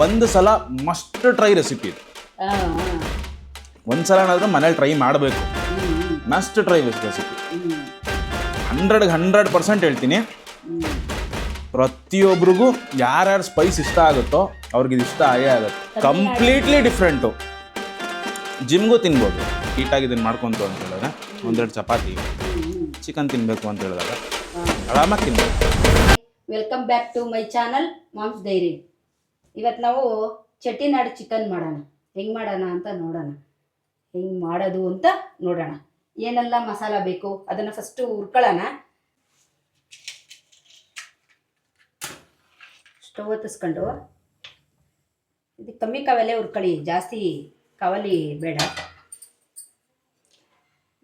ಒಂದು ಸಲ must try recipe ಇದು. ಒಂದು ಸಲ ಏನಾದರೂ ಮನೇಲಿ ಟ್ರೈ ಮಾಡಬೇಕು. ಮಸ್ಟ್ ಟ್ರೈ ರೆಸಿಪಿ 100% ಹೇಳ್ತೀನಿ. ಪ್ರತಿಯೊಬ್ಬರಿಗೂ ಯಾರ್ಯಾರು ಸ್ಪೈಸ್ ಇಷ್ಟ ಆಗುತ್ತೋ ಅವ್ರಿಗೆ ಇದು ಇಷ್ಟ ಆಗೇ ಆಗುತ್ತೆ. Completely different. ಜಿಮ್ಗೂ ತಿನ್ಬೋದು ಹೀಟಾಗಿ ಇದನ್ನು ಮಾಡ್ಕೊಂತು ಅಂತ ಹೇಳಿದ್ರೆ. ಒಂದೆರಡು ಚಪಾತಿ ಚಿಕನ್ ತಿನ್ನಬೇಕು ಅಂತ ಹೇಳಿದಾಗ ಆರಾಮಾಗಿ ತಿನ್ಬೋದು. Welcome back to my channel moms diary. ಇವತ್ತು ನಾವು ಚೆಟ್ಟಿನಾಡು ಚಿಕನ್ ಮಾಡೋಣ. ಹೆಂಗೆ ಮಾಡೋಣ ಅಂತ ನೋಡೋಣ. ಹೆಂಗೆ ಮಾಡೋದು ಅಂತ ನೋಡೋಣ. ಏನೆಲ್ಲ ಮಸಾಲ ಬೇಕು ಅದನ್ನು ಫಸ್ಟು ಹುರ್ಕೊಳ್ಳೋಣ. ಸ್ಟವ್ ಹೊತ್ತಿಸ್ಕೊಂಡು ಇದಕ್ಕೆ ಕಮ್ಮಿ ಕಾವಲೆ ಹುರ್ಕೊಳ್ಳಿ, ಜಾಸ್ತಿ ಕಾವಲಿ ಬೇಡ.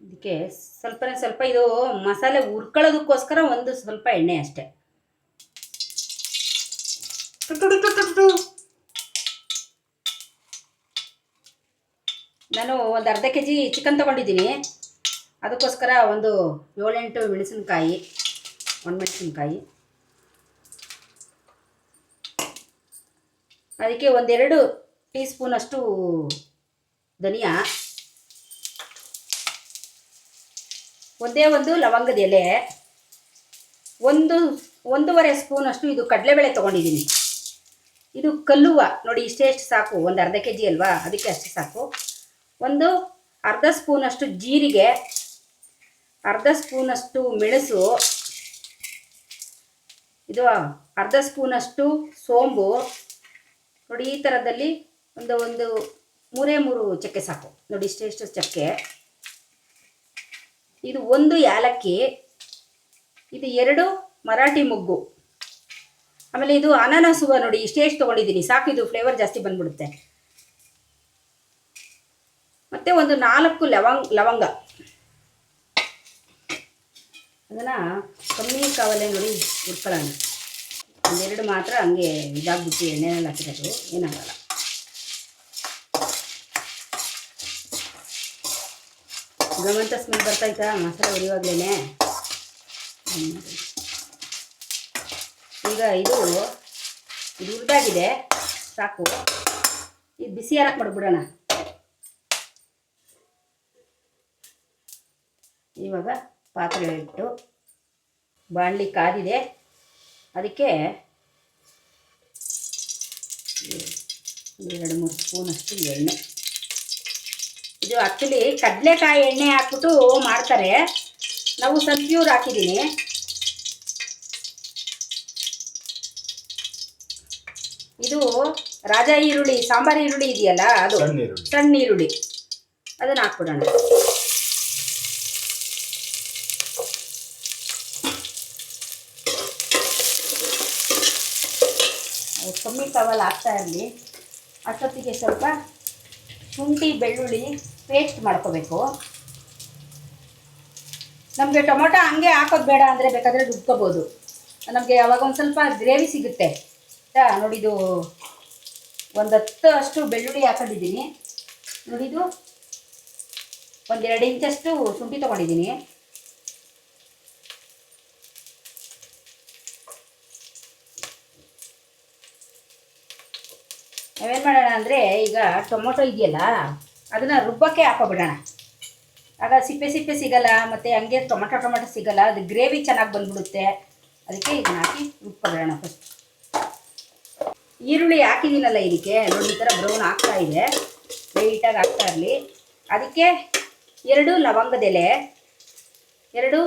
ಇದಕ್ಕೆ ಸ್ವಲ್ಪ ಇದು ಮಸಾಲೆ ಹುರ್ಕೊಳ್ಳೋದಕ್ಕೋಸ್ಕರ ಒಂದು ಸ್ವಲ್ಪ ಎಣ್ಣೆ ಅಷ್ಟೆ. ನಾನು ಒಂದು ಅರ್ಧ kg ಚಿಕನ್ ತೊಗೊಂಡಿದ್ದೀನಿ. ಅದಕ್ಕೋಸ್ಕರ ಒಂದು 7-8 ಮೆಣಸಿನ್ಕಾಯಿ, ಒಣಮೆಣಸಿನ್ಕಾಯಿ, ಅದಕ್ಕೆ 1-2 ಟೀ ಸ್ಪೂನಷ್ಟು ಧನಿಯಾ, ಒಂದು ಲವಂಗದ ಎಲೆ, 1.5 ಸ್ಪೂನಷ್ಟು ಇದು ಕಡಲೆಬೇಳೆ ತೊಗೊಂಡಿದ್ದೀನಿ. ಇದು ಕಲ್ಲುವ ನೋಡಿ, ಇಷ್ಟೇ ಸಾಕು. ಒಂದು ಅರ್ಧ kg ಅಲ್ವಾ, ಅದಕ್ಕೆ ಅಷ್ಟೇ ಸಾಕು. ಒಂದು ಅರ್ಧ ಸ್ಪೂನಷ್ಟು ಜೀರಿಗೆ, ಅರ್ಧ ಸ್ಪೂನಷ್ಟು ಮೆಣಸು, ಇದು ಅರ್ಧ ಸ್ಪೂನಷ್ಟು ಸೋಂಬು ನೋಡಿ. ಈ ಥರದಲ್ಲಿ ಒಂದು 3 ಚಕ್ಕೆ ಸಾಕು ನೋಡಿ. ಇಷ್ಟು ಚಕ್ಕೆ. ಇದು 1 ಏಲಕ್ಕಿ, ಇದು 2 ಮರಾಠಿ ಮೊಗ್ಗು, ಆಮೇಲೆ ಇದು ಅನಾನಸ್ ಹೂವು ನೋಡಿ. ಇಷ್ಟೇ ತೊಗೊಂಡಿದ್ದೀನಿ ಸಾಕು. ಇದು ಫ್ಲೇವರ್ ಜಾಸ್ತಿ ಬಂದ್ಬಿಡುತ್ತೆ. ಮತ್ತು ಒಂದು 4 ಲವಂಗ. ಅದನ್ನು ಕಮ್ಮಿ ಕಾವಲೆ ನೋಡಿ ಹುರ್ಕೊಳ್ಳೋಣ. 1-2 ಮಾತ್ರ ಹಂಗೆ ಇದಾಗ್ಬಿಟ್ಟು ಎಣ್ಣೆನಲ್ಲಿ ಹಾಕಿರೋದು, ಏನಾಗಲ್ಲ. ಗಮಂತ ಸ್ಮೆಲ್ ಬರ್ತಾಯ್ತಾ ಮಸಾಲೆ ಹುರಿಯುವಾಗಲೇ. ಈಗ ಇದು ಹುರಿದಾಗಿದೆ ಸಾಕು. ಇದು ಬಿಸಿ ಯಾರಕ್ಕೆ ಮಾಡಿಬಿಡೋಣ. ಇವಾಗ ಪಾತ್ರೆ ಇಟ್ಟು ಬಾಣಲಿ ಕಾದಿದೆ. ಅದಕ್ಕೆ 2-3 ಸ್ಪೂನಷ್ಟು ಎಣ್ಣೆ. ಇದು ಆ್ಯಕ್ಚುಲಿ ಕಡಲೆಕಾಯಿ ಎಣ್ಣೆ ಹಾಕ್ಬಿಟ್ಟು ಮಾಡ್ತಾರೆ. ನಾವು ಸನ್ಫ್ಯೂರ್ ಹಾಕಿದ್ದೀನಿ. ಇದು ರಾಜ ಈರುಳ್ಳಿ, ಸಾಂಬಾರು ಈರುಳ್ಳಿ ಇದೆಯಲ್ಲ, ಅದು ಸಣ್ಣ ಈರುಳ್ಳಿ, ಅದನ್ನು ಹಾಕ್ಬಿಡೋಣ. ಕಮ್ಮಿ ಕಾವಲ್ಲಿ ಹಾಕ್ತಾ ಇರಲಿ. ಅಷ್ಟೊತ್ತಿಗೆ ಸ್ವಲ್ಪ ಶುಂಠಿ ಬೆಳ್ಳುಳ್ಳಿ ಪೇಸ್ಟ್ ಮಾಡ್ಕೋಬೇಕು. ನಮಗೆ ಟೊಮೊಟೊ ಹಂಗೆ ಹಾಕೋದು ಬೇಡ ಅಂದರೆ ಬೇಕಾದರೆ ರುಬ್ಕೋಬೋದು. ನಮಗೆ ಅವಾಗ ಒಂದು ಸ್ವಲ್ಪ ಗ್ರೇವಿ ಸಿಗುತ್ತೆ ನೋಡಿದು. 10 ಅಷ್ಟು ಬೆಳ್ಳುಳ್ಳಿ ಹಾಕೊಂಡಿದ್ದೀನಿ. ನೋಡಿದು 1-2 ಇಂಚಷ್ಟು ಶುಂಠಿ ತೊಗೊಂಡಿದ್ದೀನಿ. ನಾವೇನು ಮಾಡೋಣ ಅಂದರೆ, ಈಗ ಟೊಮೊಟೊ ಇದೆಯಲ್ಲ ಅದನ್ನು ರುಬ್ಬಕ್ಕೆ ಹಾಕೋಬಿಡೋಣ. ಆಗ ಸಿಪ್ಪೆ ಸಿಗಲ್ಲ, ಮತ್ತು ಹಂಗೆ ಟೊಮೊಟೊ ಸಿಗಲ್ಲ. ಅದು ಗ್ರೇವಿ ಚೆನ್ನಾಗಿ ಬಂದ್ಬಿಡುತ್ತೆ. ಅದಕ್ಕೆ ಇದನ್ನ ಹಾಕಿ ರುಬ್ಬಿಬಿಡೋಣ. ಫಸ್ಟ್ ಈರುಳ್ಳಿ ಹಾಕಿದ್ದೀನಲ್ಲ, ಇದಕ್ಕೆ ನೋಡಿ ಈ ಥರ ಬ್ರೌನ್ ಆಗ್ತಾ ಇದೆ. ಲೈಟಾಗಿ ಆಗ್ತಾ ಇರಲಿ. ಅದಕ್ಕೆ 2 ಲವಂಗದ ಎಲೆ, 2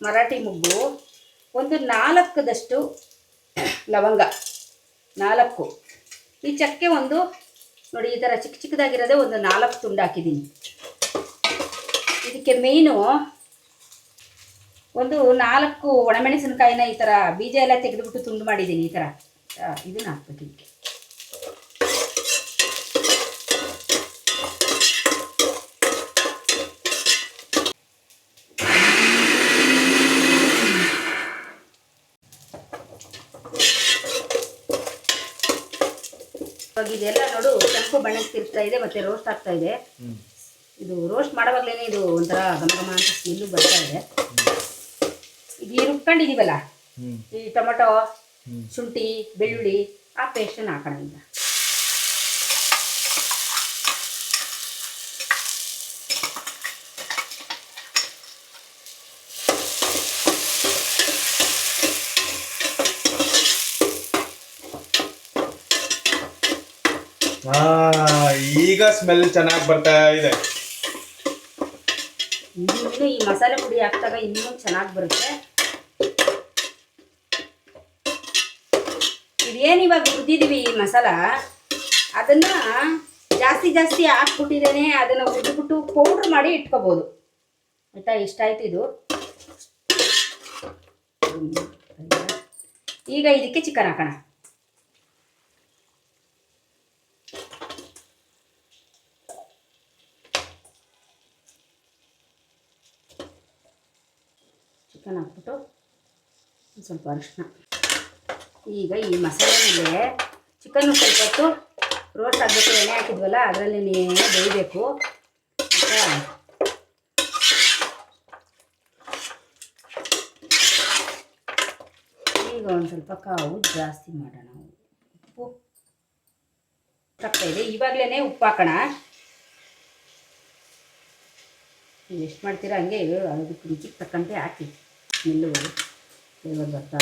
ಮರಾಠಿ ಮೊಗ್ಗು, ಒಂದು 4 ಲವಂಗ, 4 ಈ ಚಕ್ಕೆ ಒಂದು ನೋಡಿ ಈ ಥರ ಚಿಕ್ಕದಾಗಿರೋದೇ ಒಂದು 4 ತುಂಡು ಹಾಕಿದ್ದೀನಿ. ಇದಕ್ಕೆ ಮೇಯ್ನು ಒಂದು 4 ಒಣಮೆಣಸಿನಕಾಯಿನ ಈ ಥರ ಬೀಜ ಎಲ್ಲ ತೆಗೆದುಬಿಟ್ಟು ತುಂಡು ಮಾಡಿದ್ದೀನಿ. ಈ ಥರ ಇದನ್ನು ಹಾಕ್ಬೇಕು ಇದಕ್ಕೆ. ಇವಾಗ ಇದೆಲ್ಲ ನೋಡು ಕೆಂಪು ಬಣ್ಣಕ್ಕೆ ತಿರುಗ್ತಾ ಇದೆ, ಮತ್ತು ರೋಸ್ಟ್ ಆಗ್ತಾ ಇದೆ. ಇದು ರೋಸ್ಟ್ ಮಾಡೋವಾಗಲೇ ಇದು ಒಂಥರ ಘಮ ಅಂತ ಸ್ಮೆಲ್ಲು ಬರ್ತಾ ಇದೆ. ಇದು ರುಬ್ಕೊಂಡಿದ್ದೀವಲ್ಲ, ಈ ಟೊಮೊಟೊ, ಶುಂಠಿ, ಬೆಳ್ಳುಳ್ಳಿ, ಆ ಪೇಸ್ಟನ್ನು ಹಾಕೋಣ. ಈಗ ಈಗ ಸ್ಮೆಲ್ ಚೆನ್ನಾಗಿ ಬರ್ತಾ ಇದೆ. ಇನ್ನು ಈ ಮಸಾಲೆ ಪುಡಿ ಹಾಕಿದಾಗ ಇನ್ನೂ ಚೆನ್ನಾಗಿ ಬರುತ್ತೆ. ಇದೇನು ಇವಾಗ ಹುರಿದಿದ್ದೀವಿ ಈ ಮಸಾಲ, ಅದನ್ನು ಜಾಸ್ತಿ ಹಾಕ್ಬಿಟ್ಟಿದ್ದೇನೆ. ಅದನ್ನು ಹುರಿದ್ಬಿಟ್ಟು ಪೌಡ್ರ್ ಮಾಡಿ ಇಟ್ಕೋಬೋದು ಆಯಿತಾ. ಇಷ್ಟ ಆಯ್ತು ಇದು. ಈಗ ಇದಕ್ಕೆ ಚಿಕನ್ ಹಾಕೋಣ. ಚಿಕನ್ ಹಾಕ್ಬಿಟ್ಟು ಸ್ವಲ್ಪ ಅರಿಶಿನ. ಈಗ ಈ ಮಸಾಲೆ ಮೇಲೆ ಚಿಕನ್ನು ಸ್ವಲ್ಪ ಹೊತ್ತು ರೋಸ್ಟ್ ಆಗಬೇಕು. ಎಣ್ಣೆ ಹಾಕಿದ್ವಲ್ಲ ಅದರಲ್ಲಿ ಬೇಯಬೇಕು. ಈಗ ಒಂದು ಸ್ವಲ್ಪ ಕಾವು ಜಾಸ್ತಿ ಮಾಡೋಣ. ಉಪ್ಪು ಇದೆ. ಇವಾಗಲೇ ಉಪ್ಪು ಹಾಕೋಣ. ನೀವು ಎಷ್ಟು ಮಾಡ್ತೀರಾ ಹಂಗೆ ಅದಕ್ಕೆ ರುಚಿಗೆ ತಕ್ಕಂತೆ ಹಾಕಿ. ನಿಲ್ಲುವುದು ಫ್ಲೇವರ್ ಬರ್ತಾ.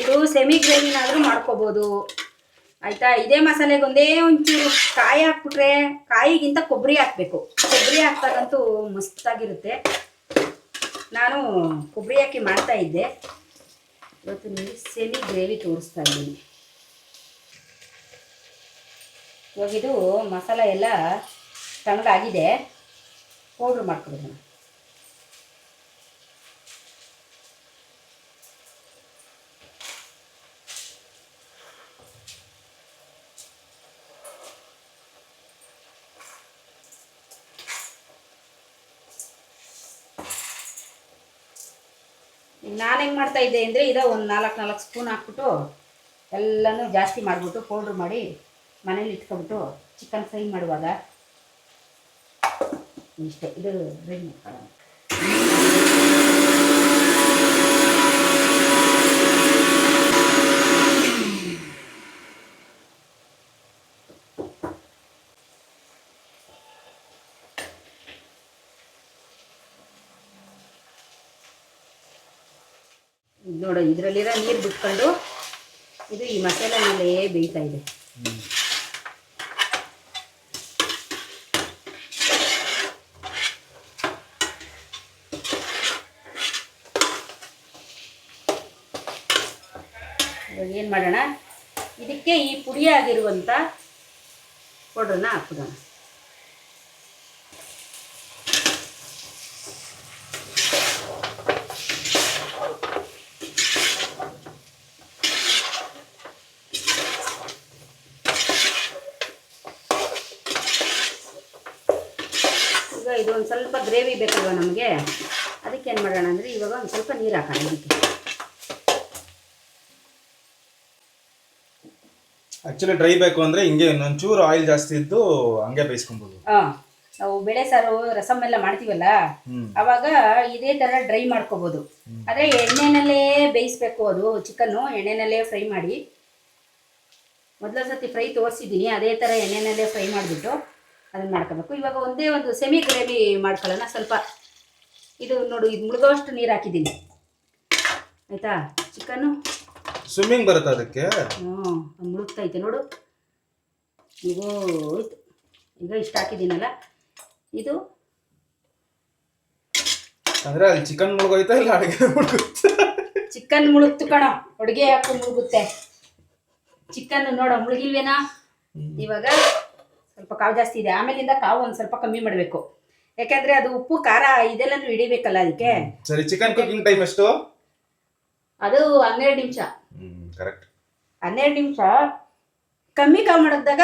ಇದು ಸೆಮಿ ಗ್ರೇವಿನಾದರೂ ಮಾಡ್ಕೋಬೋದು ಆಯಿತಾ. ಇದೇ ಮಸಾಲೆಗೆ ಒಂಚೂರು ಕಾಯಿ ಹಾಕ್ಬಿಟ್ರೆ, ಕಾಯಿಗಿಂತ ಕೊಬ್ಬರಿ ಹಾಕಬೇಕು. ಕೊಬ್ಬರಿ ಹಾಕ್ದಾಗಂತೂ ಮಸ್ತಾಗಿರುತ್ತೆ. ನಾನು ಕೊಬ್ಬರಿ ಹಾಕಿ ಮಾಡ್ತಾಯಿದ್ದೆ. ಇವತ್ತು ನಿಮಗೆ ಸೆಮಿ ಗ್ರೇವಿ ತೋರಿಸ್ತಾ ಇದ್ದೀನಿ. ಇವಾಗಿದು ಮಸಾಲ ಎಲ್ಲ ತಣ್ಣಗಾಗಿದೆ. ಪೌಡ್ರ್ ಮಾಡ್ಕೊಬೇಕು. ನಾನು ಹೆಂಗೆ ಮಾಡ್ತಾಯಿದ್ದೆ ಅಂದರೆ ಒಂದು 4 ಸ್ಪೂನ್ ಹಾಕ್ಬಿಟ್ಟು ಎಲ್ಲನೂ ಜಾಸ್ತಿ ಮಾಡಿಬಿಟ್ಟು ಪೌಡ್ರ್ ಮಾಡಿ ಮನೇಲಿ ಇಟ್ಕೊಬಿಟ್ಟು ಚಿಕನ್ ಫ್ರೈ ಮಾಡುವಾಗ ಇಷ್ಟೇ. ಇದು ರೆಡಿ ಮಾಡ್ಕೊಳ್ಳೋಣ. ನೋಡು, ಇದರಲ್ಲಿರೋ ನೀರು ಬಿಟ್ಕೊಂಡು ಇದು ಈ ಮಸಾಲೆ ಮೇಲೆ ಬೇಯ್ತಾ ಇದೆ. ಇವಾಗ ಏನು ಮಾಡೋಣ, ಇದಕ್ಕೆ ಈ ಪುಡಿಯಾಗಿರುವಂಥ ಪೌಡ್ರನ್ನ ಹಾಕ್ಬಿಡೋಣ. ಇದು ಒಂದು ಸ್ವಲ್ಪ ಗ್ರೇವಿ ಬೇಕಲ್ವ ನಮಗೆ, ಅದಕ್ಕೆ ಏನು ಮಾಡೋಣ ಅಂದರೆ ಇವಾಗ ಒಂದು ಸ್ವಲ್ಪ ನೀರು ಹಾಕೋಣ ಇದಕ್ಕೆ. ಆಕ್ಚುಲಿ ಡ್ರೈ ಬೇಕು ಅಂದರೆ ಹಿಂಗೆ ಒಂಚೂರು ಆಯಿಲ್ ಜಾಸ್ತಿ ಇದ್ದು ಹಂಗೆ ಬೇಯಿಸ್ಕೊಬೋದು. ನಾವು ಬೇಳೆ ಸಾರು ರಸಮ್ ಎಲ್ಲ ಮಾಡ್ತೀವಲ್ಲ, ಅವಾಗ ಇದೇ ಥರ ಡ್ರೈ ಮಾಡ್ಕೋಬೋದು. ಆದರೆ ಎಣ್ಣೆನಲ್ಲೇ ಬೇಯಿಸ್ಬೇಕು. ಅದು ಚಿಕನ್ನು ಎಣ್ಣೆನಲ್ಲೇ ಫ್ರೈ ಮಾಡಿ, ಮೊದಲ ಸತಿ ಫ್ರೈ ತೋರಿಸಿದ್ದೀನಿ. ಅದೇ ಥರ ಎಣ್ಣೆನಲ್ಲೇ ಫ್ರೈ ಮಾಡಿಬಿಟ್ಟು ಅದನ್ನು ಮಾಡ್ಕೋಬೇಕು. ಇವಾಗ ಒಂದೇ ಒಂದು ಸೆಮಿ ಗ್ರೇವಿ ಮಾಡ್ಕೊಳ್ಳೋಣ. ಸ್ವಲ್ಪ ಇದು ನೋಡು, ಇದು ಮುಳುಗೋಷ್ಟು ನೀರು ಹಾಕಿದ್ದೀನಿ ಆಯಿತಾ. ಚಿಕನ್ನು ಸ್ವಿಮ್ಮಿಂಗ್ ಬರುತ್ತೆ ಅದಕ್ಕೆ. ಮುಳುಗ್ತೈತೆ ನೋಡು. ಈಗ ಇಷ್ಟು ಹಾಕಿದ್ದೀನಲ್ಲ, ಇದು ಅಂದರೆ ಅಲ್ಲಿ ಚಿಕನ್ ಮುಳುಗೋಯ್ತಾ ಇಲ್ಲ ಅಡುಗೆ ಮುಳುಗುತ್ತೆ? ಚಿಕನ್ ಮುಳುಗ್ತು ಕಣ, ಅಡುಗೆ ಹಾಕಿ ಮುಳುಗುತ್ತೆ. ಚಿಕನ್ ನೋಡ ಮುಳುಗಿಲ್ವೇನಾ. ಇವಾಗ ಸ್ವಲ್ಪ ಕಾವು ಜಾಸ್ತಿ ಇದೆ. ಆಮೇಲಿಂದ ಕಾವು ಒಂದು ಸ್ವಲ್ಪ ಕಮ್ಮಿ ಮಾಡಬೇಕು. ಯಾಕಂದ್ರೆ ಅದು ಉಪ್ಪು ಖಾರ ಇದೆಲ್ಲನೂ ಹಿಡಿಬೇಕಲ್ಲ ಅದಕ್ಕೆ. ಸರಿ, ಚಿಕನ್ ಕುಕಿಂಗ್ ಟೈಮ್ ಎಷ್ಟು? ಅದು 12 ನಿಮಿಷ. ಕರೆಕ್ಟ್, 12 ನಿಮಿಷ. ಕಮ್ಮಿ ಕಾವು ಮಾಡಿದಾಗ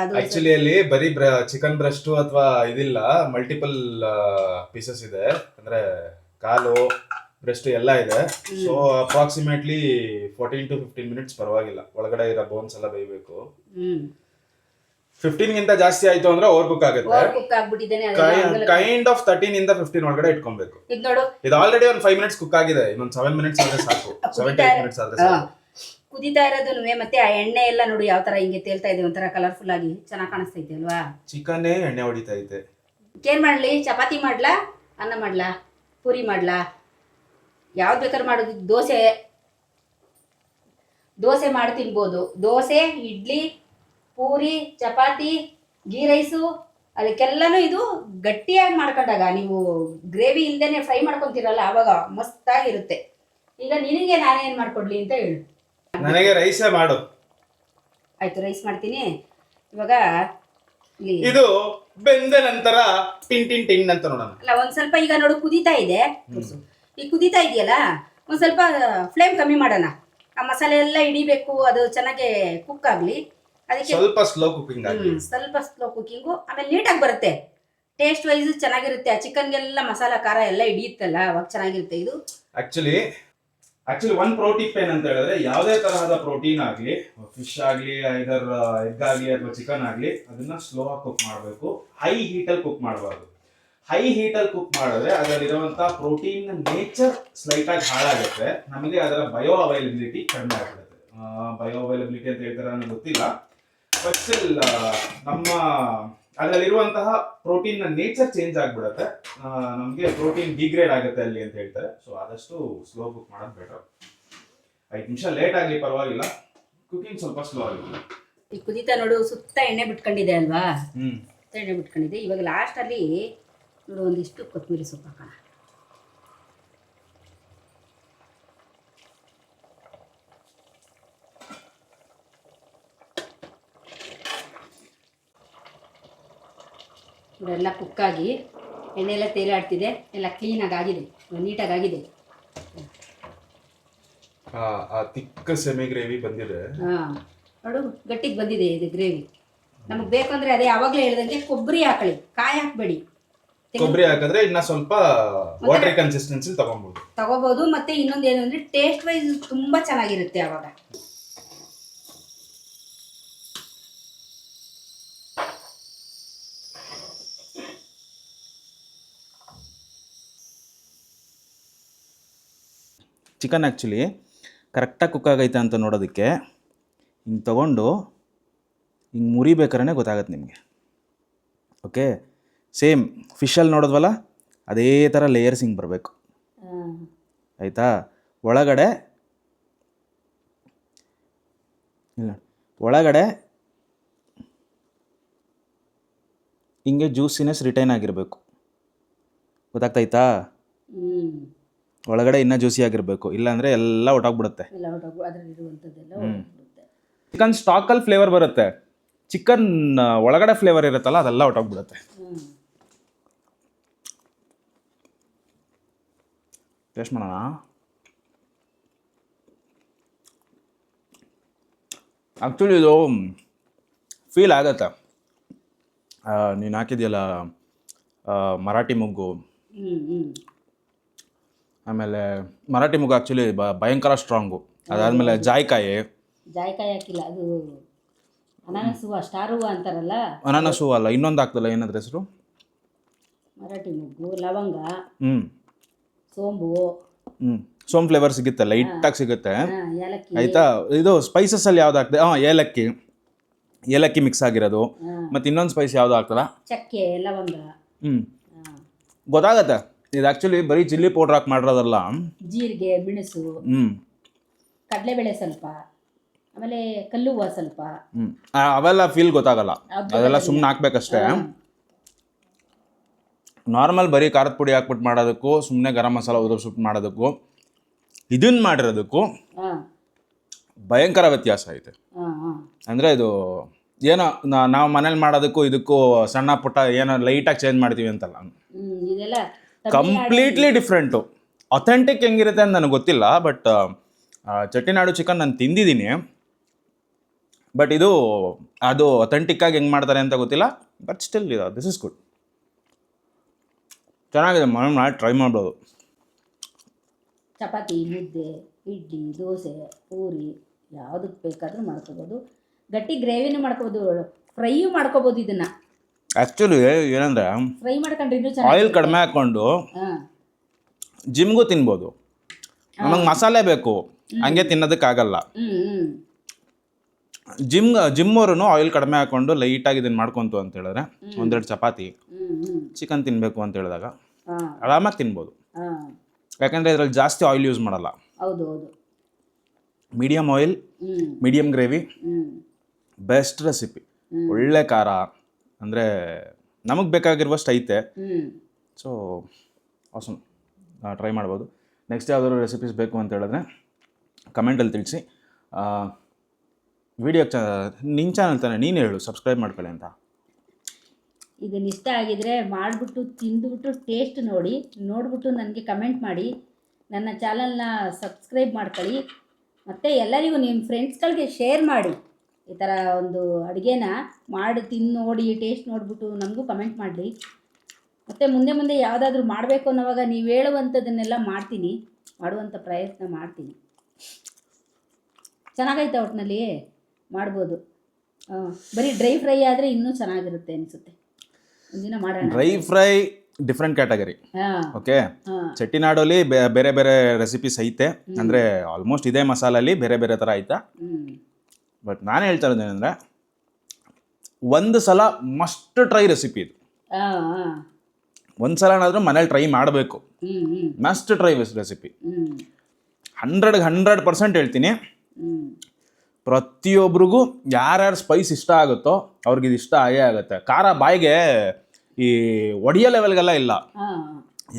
ಅದು ಆಕ್ಚುಲಿ ಅಲ್ಲಿ ಬರೀ ಚಿಕನ್ ಬ್ರೆಸ್ಟ್ ಅಥವಾ ಇದಿಲ್ಲ, ಮಲ್ಟಿಪಲ್ ಪೀಸಸ್ ಇದೆ. ಅಂದ್ರೆ ಕಾಲು, ಬ್ರೆಸ್ಟ್ ಎಲ್ಲ ಇದೆ. ಸೊ ಅಪ್ರಾಕ್ಸಿಮೇಟ್ಲಿ 14 to 15 ಮಿನಿಟ್ಸ್ ಪರವಾಗಿಲ್ಲ. ಒಳಗಡೆ ಇರೋ ಬೋನ್ಸ್ ಎಲ್ಲ ಬೇಯಬೇಕು. 15 ಗಿಂತ ಜಾಸ್ತಿ ಆಯ್ತು ಅಂದ್ರೆ ಓವರ್ ಕುಕ್ ಆಗುತ್ತೆ. ಕೈಂಡ್ ಆಫ್ 13 ಇಂದ 15 ಒಳಗಡೆ ಇಟ್ಕೊಬೇಕು. ಇದು ನೋಡು, ಇದು ಆಲ್ರೆಡಿ ಒಂದು 5 ಮಿನಿಟ್ಸ್ ಕುಕ್ ಆಗಿದೆ. ಇನ್ನೊಂದು 7 ಮಿನಿಟ್ಸ್ ಆದ್ರೆ ಸಾಕು. 7-8 ಮಿನಿಟ್ಸ್ ಆದ್ರೆ ಸಾಕು. ಕುದಿತಾ ಇರೋದು. ಮತ್ತೆ ಆ ಎಣ್ಣೆ ಎಲ್ಲ ನೋಡಿ ಯಾವ ತರ ಹಿಂಗೆ ತೇಲ್ತಾ ಇದೆ, ಒಂಥರ ಕಲರ್ಫುಲ್ ಆಗಿ ಚೆನ್ನಾಗಿ ಕಾಣಿಸ್ತೈತೆ ಅಲ್ವಾ. ಚಿಕನ್ನೇ ಎಣ್ಣೆ ಹೊಡಿತಾ ಐತೆ. ಏನ್ ಮಾಡ್ಲಿ? ಚಪಾತಿ ಮಾಡ್ಲಾ, ಅನ್ನ ಮಾಡ್ಲಾ, ಪೂರಿ ಮಾಡ್ಲಾ, ಯಾವ್ದು ಬೇಕಾದ್ರೆ ಮಾಡೋದು. ದೋಸೆ ಮಾಡಿ ತಿನ್ಬೋದು. ದೋಸೆ, ಇಡ್ಲಿ, ಪೂರಿ, ಚಪಾತಿ, ಗೀ ರೈಸು ಅದಕ್ಕೆಲ್ಲನೂ ಇದು ಗಟ್ಟಿಯಾಗಿ ಮಾಡ್ಕೊಂಡಾಗ ನೀವು ಗ್ರೇವಿ ಇಲ್ದೇನೆ ಫ್ರೈ ಮಾಡ್ಕೊತೀರಲ್ಲ ಆವಾಗ ಮಸ್ತಾಗಿರುತ್ತೆ. ಈಗ ನಿನಗೆ ನಾನೇನು ಮಾಡ್ಕೊಡ್ಲಿ ಅಂತ ಹೇಳು. ನನಗೆ ರೈಸೇ ಮಾಡು. ಆಯ್ತು, ರೈಸ್ ಮಾಡ್ತೀನಿ. ಇವಾಗ ಇದು ಬೆಂದ ನಂತರ ಟಿನ್ ಟಿನ್ ಟಿನ್ ಅಂತ ನೋಡೋಣ. ಅಲ್ಲ, ಒಂದ್ ಸ್ವಲ್ಪ ಈಗ ನೋಡು ಕುದೀತಾ ಇದೆ. ಈ ಕುದೀತಾ ಇದೆಯಲ್ಲ, ಒಂದ್ ಸ್ವಲ್ಪ ಫ್ಲೇಮ್ ಕಮ್ಮಿ ಮಾಡೋಣ. ಆ ಮಸಾಲೆ ಎಲ್ಲ ಹಿಡಿಬೇಕು, ಅದು ಚೆನ್ನಾಗಿ ಕುಕ್ ಆಗ್ಲಿ. ಅದಕ್ಕೆ ಸ್ವಲ್ಪ ಸ್ಲೋ ಕುಕಿಂಗ್ ಆಗಿ, ಸ್ವಲ್ಪ ಸ್ಲೋ ಕುಕಿಂಗು. ಆಮೇಲೆ ನೀಟಾಗಿ ಬರುತ್ತೆ, ಟೇಸ್ಟ್ ವೈಸ್ ಚೆನ್ನಾಗಿರುತ್ತೆ. ಆ ಚಿಕನ್ಗೆಲ್ಲ ಮಸಾಲ ಖಾರ ಎಲ್ಲ ಹಿಡಿಯುತ್ತಲ್ಲ, ಅವಾಗ ಚೆನ್ನಾಗಿರುತ್ತೆ ಇದು. ಆಕ್ಚುಲಿ ಒಂದು ಪ್ರೋ ಟಿಪ್ ಏನಂತ ಹೇಳಿದ್ರೆ, ಯಾವುದೇ ತರಹದ ಪ್ರೋಟೀನ್ ಆಗಲಿ, ಫಿಶ್ ಆಗಲಿ, ಐದರ್ ಎಗ್ ಆಗಲಿ ಅಥವಾ ಚಿಕನ್ ಆಗಲಿ, ಅದನ್ನ ಸ್ಲೋ ಆಗಿ ಕುಕ್ ಮಾಡಬೇಕು. ಹೈ ಹೀಟಲ್ಲಿ ಕುಕ್ ಮಾಡಬಾರ್ದು. ಹೈ ಹೀಟಲ್ಲಿ ಕುಕ್ ಮಾಡಿದ್ರೆ ಅದರಲ್ಲಿರುವಂತಹ ಪ್ರೋಟೀನ್ ನೇಚರ್ ಸ್ಲೈಟ್ ಆಗಿ ಹಾಳಾಗುತ್ತೆ. ನಮಗೆ ಅದರ ಬಯೋ ಅವೈಲಬಿಲಿಟಿ ಕಡಿಮೆ ಆಗ್ಬಿಡುತ್ತೆ. ಬಯೋ ಅವೈಲಬಿಲಿಟಿ ಅಂತ ಹೇಳ್ತಾರೆ ನನಗೆ ಗೊತ್ತಿಲ್ಲ, ಬಟ್ ಸ್ಟಿಲ್ ನಮ್ಮ ಅದರಲ್ಲಿರುವಂತಹ ಪ್ರೋಟೀನ್ ನೇಚರ್ ಚೇಂಜ್ ಆಗ್ಬಿಡುತ್ತೆ. ನಮಗೆ ಪ್ರೋಟೀನ್ ಡಿಗ್ರೇಡ್ ಆಗುತ್ತೆ ಅಲ್ಲಿ ಅಂತ ಹೇಳ್ತಾರೆ. ಸೊ ಆದಷ್ಟು ಸ್ಲೋ ಕುಕ್ ಮಾಡೋದು ಬೆಟರ್. 5 ನಿಮಿಷ ಲೇಟ್ ಆಗಲಿ ಪರವಾಗಿಲ್ಲ, ಕುಕಿಂಗ್ ಸ್ವಲ್ಪ ಸ್ಲೋ ಆಗಿಲ್ಲ. ಈ ಕುದೀತಾ ನೋಡು, ಸುತ್ತ ಎಣ್ಣೆ ಬಿಟ್ಕೊಂಡಿದೆ ಅಲ್ವಾ, ಎಣ್ಣೆ ಬಿಟ್ಕೊಂಡಿದೆ. ಇವಾಗ ಲಾಸ್ಟಲ್ಲಿ ನೋಡು ಒಂದಿಷ್ಟು ಕೊತ್ತಂಬರಿ ಸೊಪ್ಪು ಹಾಕೋಣ. ಎಲ್ಲ ಕುಕ್ಕಾಗಿ ಎಣ್ಣೆ ಎಲ್ಲ ತೇಲಾಡ್ತಿದೆ, ಎಲ್ಲ ಕ್ಲೀನಾಗಿ ಆಗಿದೆ, ನೀಟಾಗಿ ಆಗಿದೆ. ತಿಕ್ಕ ಸೆಮಿ ಗ್ರೇವಿ ಬಂದಿದೆ. ಹಾಂ ನೋಡು, ಗಟ್ಟಿಗೆ ಬಂದಿದೆ ಇದು ಗ್ರೇವಿ. ನಮಗೆ ಬೇಕಂದ್ರೆ ಅದೇ ಆವಾಗಲೇ ಹೇಳ್ದಂಗೆ ಕೊಬ್ಬರಿ ಹಾಕೊಳ್ಳಿ, ಕಾಯಿ ಹಾಕಬೇಡಿ. ಕೊಬ್ಬರಿ ಹಾಕಿದ್ರೆ ಇನ್ನ ಸ್ವಲ್ಪ ವಾಟರ್ ಕನ್ಸಿಸ್ಟೆನ್ಸಿ ತಗೋಬಹುದು. ಮತ್ತೆ ಇನ್ನೊಂದು ಏನು ಅಂದ್ರೆ ಟೇಸ್ಟ್ ವೈಸ್ ತುಂಬಾ ಚೆನ್ನಾಗಿರುತ್ತೆ ಅವಾಗ. ಚಿಕನ್ ಆ್ಯಕ್ಚುಲಿ ಕರೆಕ್ಟಾಗಿ ಕುಕ್ ಆಗೈತೆ ಅಂತ ನೋಡೋದಕ್ಕೆ ಹಿಂಗೆ ತೊಗೊಂಡು ಹಿಂಗೆ ಮುರಿಬೇಕಾದ್ರೆ ಗೊತ್ತಾಗತ್ತೆ ನಿಮಗೆ. ಓಕೆ, ಸೇಮ್ ಫಿಶಲ್ಲಿ ನೋಡಿದ್ವಲ್ಲ ಅದೇ ಥರ ಲೇಯರ್ಸ್ ಹಿಂಗೆ ಬರಬೇಕು. ಆಯಿತಾ? ಒಳಗಡೆ ಹಿಂಗೆ ಜ್ಯೂಸಿನೆಸ್ ರಿಟೈನ್ ಆಗಿರಬೇಕು. ಗೊತ್ತಾಗ್ತಾಯ್ತಾ? ಒಳಗಡೆ ಇನ್ನೂ ಜ್ಯೂಸಿ ಆಗಿರಬೇಕು, ಇಲ್ಲಾಂದರೆ ಎಲ್ಲ ಒಟ್ಟಾಗ್ಬಿಡುತ್ತೆ. ಚಿಕನ್ ಸ್ಟಾಕಲ್ಲಿ ಫ್ಲೇವರ್ ಬರುತ್ತೆ, ಚಿಕನ್ ಒಳಗಡೆ ಫ್ಲೇವರ್ ಇರುತ್ತಲ್ಲ ಅದೆಲ್ಲ ಹೊಟ್ಟೋಗ್ಬಿಡುತ್ತೆ. ಟೇಸ್ಟ್ ಮಾಡೋಣ. ಆ್ಯಕ್ಚುಲಿ ಇದು ಫೀಲ್ ಆಗತ್ತೆ, ನೀನು ಹಾಕಿದೆಯಲ್ಲ ಮರಾಠಿ ಮೊಗ್ಗು. ಆಮೇಲೆ ಮರಾಠಿ ಮೊಗ್ಗು ಆ್ಯಕ್ಚುಲಿ ಭಯಂಕರ ಸ್ಟ್ರಾಂಗು. ಅದಾದಮೇಲೆ ಜಾಯಿಕಾಯಿ ಹಾಕಿಲ್ಲ, ಅದು ಅನಾನಸ್ ಹೂವು, ಸ್ಟಾರ್ ಹೂವು ಅಂತಾರಲ್ಲ. ಅನಾನಸ್ ಹೂವು ಅಲ್ಲ, ಇನ್ನೊಂದು ಹಾಕ್ತಲ್ಲ, ಏನಾದ್ರ ಹೆಸರು? ಮರಾಠಿ ಮೊಗ್ಗು, ಲವಂಗ, ಸೋಂಬು. ಸೋಂಬು ಫ್ಲೇವರ್ ಸಿಗುತ್ತೆ, ಲೈಟಾಗಿ ಸಿಗುತ್ತೆ. ಆಯಿತಾ? ಇದು ಸ್ಪೈಸಸ್ಸಲ್ಲಿ ಯಾವ್ದು ಹಾಕ್ದೆ? ಏಲಕ್ಕಿ ಮಿಕ್ಸ್ ಆಗಿರೋದು. ಮತ್ತು ಇನ್ನೊಂದು ಸ್ಪೈಸ್ ಯಾವುದು ಹಾಕ್ತಲ್ಲ? ಚಕ್ಕೆ, ಲವಂಗ. ಗೊತ್ತಾಗತ್ತೆ ಇದು ಆ್ಯಕ್ಚುಲಿ ಬರೀ ಚಿಲ್ಲಿ ಪೌಡ್ರ್ ಹಾಕಿ ಮಾಡಿರೋದಲ್ಲ. ಜೀರಿಗೆ, ಮೆಣಸು, ಕಡಲೆಬೇಳೆ ಸ್ವಲ್ಪ, ಆಮೇಲೆ ಕಲ್ಲು ಹೂವು ಸ್ವಲ್ಪ. ಅವೆಲ್ಲ ಫೀಲ್ ಗೊತ್ತಾಗಲ್ಲ, ಅದೆಲ್ಲ ಸುಮ್ಮನೆ ಹಾಕ್ಬೇಕಷ್ಟೇ. ನಾರ್ಮಲ್ ಬರೀ ಖಾರದ ಪುಡಿ ಹಾಕ್ಬಿಟ್ಟು ಮಾಡೋದಕ್ಕೂ, ಸುಮ್ಮನೆ ಗರಂ ಮಸಾಲ ಉದುರಿಸ್ಬಿಟ್ಟು ಮಾಡೋದಕ್ಕೂ, ಇದನ್ನು ಮಾಡಿರೋದಕ್ಕೂ ಭಯಂಕರ ವ್ಯತ್ಯಾಸ ಐತೆ. ಅಂದರೆ ಇದು ಏನೋ ನಾವು ಮನೇಲಿ ಮಾಡೋದಕ್ಕೂ ಇದಕ್ಕೂ ಸಣ್ಣ ಪುಟ್ಟ ಏನೋ ಲೈಟಾಗಿ ಚೇಂಜ್ ಮಾಡ್ತೀವಿ ಅಂತಲ್ಲ, ಕಂಪ್ಲೀಟ್ಲಿ ಡಿಫ್ರೆಂಟು. ಅಥೆಂಟಿಕ್ ಹೆಂಗಿರುತ್ತೆ ಅಂತ ನನಗೆ ಗೊತ್ತಿಲ್ಲ, ಬಟ್ ಚೆಟ್ಟಿನಾಡು ಚಿಕನ್ ನಾನು ತಿಂದಿದ್ದೀನಿ. ಬಟ್ ಇದು ಅದು ಅಥೆಂಟಿಕ್ಕಾಗಿ ಹೆಂಗೆ ಮಾಡ್ತಾರೆ ಅಂತ ಗೊತ್ತಿಲ್ಲ, ಬಟ್ ಸ್ಟಿಲ್ ಇದು ದಿಸ್ ಇಸ್ ಗುಡ್, ಚೆನ್ನಾಗಿದೆ. ಮಾಡಿ ಟ್ರೈ ಮಾಡ್ಬೋದು. ಚಪಾತಿ, ಮುದ್ದೆ, ಇಡ್ಲಿ, ದೋಸೆ, ಪೂರಿ ಯಾವುದಕ್ಕೆ ಬೇಕಾದರೂ ಮಾಡ್ಕೋಬೋದು. ಗಟ್ಟಿ ಗ್ರೇವಿನೂ ಮಾಡ್ಕೋಬೋದು, ಫ್ರೈಯೂ ಮಾಡ್ಕೋಬೋದು. ಇದನ್ನು ಆ್ಯಕ್ಚುಲಿ ಏನಂದರೆ ಫ್ರೈ ಮಾಡ್ಕೊಂಡ್ರೆ ಆಯಿಲ್ ಕಡಿಮೆ ಹಾಕ್ಕೊಂಡು ಜಿಮ್ಗೂ ತಿನ್ಬೋದು. ನಮಗೆ ಮಸಾಲೆ ಬೇಕು, ಹಂಗೆ ತಿನ್ನೋದಕ್ಕಾಗಲ್ಲ. ಜಿಮ್ಮವ್ರು ಆಯಿಲ್ ಕಡಿಮೆ ಹಾಕ್ಕೊಂಡು ಲೈಟಾಗಿ ಇದನ್ನು ಮಾಡ್ಕೊಂತು ಅಂತ ಹೇಳಿದ್ರೆ, 1-2 ಚಪಾತಿ ಚಿಕನ್ ತಿನ್ನಬೇಕು ಅಂತ ಹೇಳಿದಾಗ ಆರಾಮಾಗಿ ತಿನ್ಬೋದು. ಯಾಕಂದರೆ ಇದರಲ್ಲಿ ಜಾಸ್ತಿ ಆಯಿಲ್ ಯೂಸ್ ಮಾಡಲ್ಲ. ಹೌದು ಹೌದು. ಮೀಡಿಯಮ್ ಆಯಿಲ್, ಹ್ಮ್ ಮೀಡಿಯಮ್ ಗ್ರೇವಿ, ಹ್ಮ್ ಬೆಸ್ಟ್ ರೆಸಿಪಿ. ಒಳ್ಳೆ ಖಾರ, ಅಂದರೆ ನಮಗೆ ಬೇಕಾಗಿರುವಷ್ಟು ಐತೆ. ಹ್ಮ್ ಸೊ ಆಸಮ್, ಟ್ರೈ ಮಾಡ್ಬೋದು. ನೆಕ್ಸ್ಟ್ ಯಾವ್ದಾದ್ರು ರೆಸಿಪೀಸ್ ಬೇಕು ಅಂತ ಹೇಳಿದ್ರೆ ಕಮೆಂಟಲ್ಲಿ ತಿಳಿಸಿ. ವಿಡಿಯೋ ನಿನ್ನ ಚಾನಲ್ ತಾನೆ, ನೀನು ಹೇಳು ಸಬ್ಸ್ಕ್ರೈಬ್ ಮಾಡ್ಕೊಳ್ಳಿ ಅಂತ. ಇದನ್ನ ಇಷ್ಟ ಆಗಿದ್ರೆ ಮಾಡಿಬಿಟ್ಟು ತಿಂದುಬಿಟ್ಟು ಟೇಸ್ಟ್ ನೋಡಿಬಿಟ್ಟು ನನಗೆ ಕಮೆಂಟ್ ಮಾಡಿ. ನನ್ನ ಚಾನಲ್ನ ಸಬ್ಸ್ಕ್ರೈಬ್ ಮಾಡ್ಕೊಳ್ಳಿ. ಮತ್ತು ಎಲ್ಲರಿಗೂ ನಿಮ್ಮ ಫ್ರೆಂಡ್ಸ್ಗಳಿಗೆ ಶೇರ್ ಮಾಡಿ. ಈ ಥರ ಒಂದು ಅಡುಗೆನ ಮಾಡಿ ತಿಂದು ನೋಡಿ ಟೇಸ್ಟ್ ನೋಡಿಬಿಟ್ಟು ನನಗೂ ಕಮೆಂಟ್ ಮಾಡಲಿ. ಮತ್ತು ಮುಂದೆ ಯಾವುದಾದ್ರೂ ಮಾಡಬೇಕು ಅನ್ನೋವಾಗ ನೀವು ಹೇಳುವಂಥದ್ದನ್ನೆಲ್ಲ ಮಾಡುವಂಥ ಪ್ರಯತ್ನ ಮಾಡ್ತೀನಿ. ಚೆನ್ನಾಗೈತೆ ಒಟ್ಟಿನಲ್ಲಿ ಮಾಡ್ಬೋದು. ಬರೀ ಡ್ರೈ ಫ್ರೈ ಆದರೆ ಇನ್ನೂ ಚೆನ್ನಾಗಿರುತ್ತೆ ಅನಿಸುತ್ತೆ. ಒಂದಿನ ಮಾಡೋಣ. Dry fry different category. ಹಾಂ ಓಕೆ, ಚೆಟ್ಟಿನಾಡಲ್ಲಿ ಬೇರೆ ಬೇರೆ ರೆಸಿಪೀಸ್ ಐತೆ. ಅಂದರೆ ಆಲ್ಮೋಸ್ಟ್ ಇದೇ ಮಸಾಲಲ್ಲಿ ಬೇರೆ ಬೇರೆ ಥರ ಐತೆ. ಬಟ್ ನಾನು ಹೇಳ್ತಾ ಇರೋದೇನೆಂದರೆ, ಒಂದು ಸಲ ಮಸ್ಟ್ ಟ್ರೈ ರೆಸಿಪಿ ಇದು. ಒಂದು ಸಲನಾದರೂ ಮನೇಲಿ ಟ್ರೈ ಮಾಡಬೇಕು. Must try recipe. 100% ಹೇಳ್ತೀನಿ. ಪ್ರತಿಯೊಬ್ಬರಿಗೂ ಯಾರ್ಯಾರು ಸ್ಪೈಸ್ ಇಷ್ಟ ಆಗುತ್ತೋ ಅವ್ರಿಗೆ ಇದು ಇಷ್ಟ ಆಗೇ ಆಗುತ್ತೆ. ಖಾರ ಬಾಯಿಗೆ ಈ ಒಡಿಯೋ ಲೆವೆಲ್ಗೆಲ್ಲ ಇಲ್ಲ.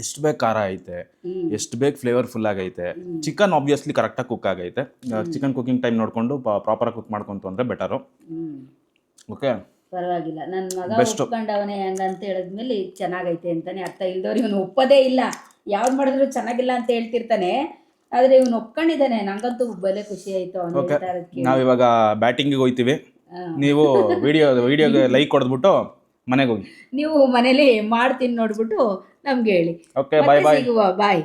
ಎಷ್ಟು ಬೇಕು ಖಾರ ಐತೆ, ಎಷ್ಟು ಬೇಕು ಫ್ಲೇವರ್ಫುಲ್ ಆಗೈತೆ. ಚಿಕನ್ ಆಬ್ವಿಯಸ್ಲಿ ಕರೆಕ್ಟಾಗಿ ಕುಕ್ ಆಗೈತೆ. ಚಿಕನ್ ಕುಕಿಂಗ್ ಟೈಮ್ ನೋಡಿಕೊಂಡು ಪ್ರಾಪರಾಗಿ ಕುಕ್ ಮಾಡ್ಕೊಂತು ಅಂದರೆ ಬೆಟರು. ಓಕೆ, ಪರವಾಗಿಲ್ಲ. ನನ್ನ ಮಗ ಒಪ್ಕೊಂಡವನೇ ಹಂಗಂತ ಹೇಳಿದ್ಮೇಲೆ ಚೆನ್ನಾಗೈತೆ ಅಂತಾನೆ ಅರ್ಥ. ಇಲ್ದವ್ರು ಇವನು ಒಪ್ಪೋದೇ ಇಲ್ಲ. ಯಾವ್ದು ಮಾಡಿದ್ರು ಚೆನ್ನಾಗಿಲ್ಲ ಅಂತ ಹೇಳ್ತಿರ್ತಾನೆ. ಆದರೆ ಇವನು ಒಪ್ಕೊಂಡಿದ್ದಾನೆ. ನಂಗಂತೂ ಬೆಲೆ ಖುಷಿ ಆಯಿತು. ಓಕೆ, ನಾವಿವಾಗ ಬ್ಯಾಟಿಂಗಿಗೆ ಹೋಗ್ತೀವಿ. ನೀವು ವಿಡಿಯೋಗೆ ಲೈಕ್ ಕೊಡ್ಬಿಟ್ಟು ಮನೆಗೆ ಹೋಗಿ. ನೀವು ಮನೇಲಿ ಮಾಡ್ತೀನಿ ನೋಡ್ಬಿಟ್ಟು ನಮ್ಗೆ ಹೇಳಿ. ಓಕೆ, ಬಾಯ್ ಬಾಯ್. ಸಿಗುವ. ಬಾಯ್.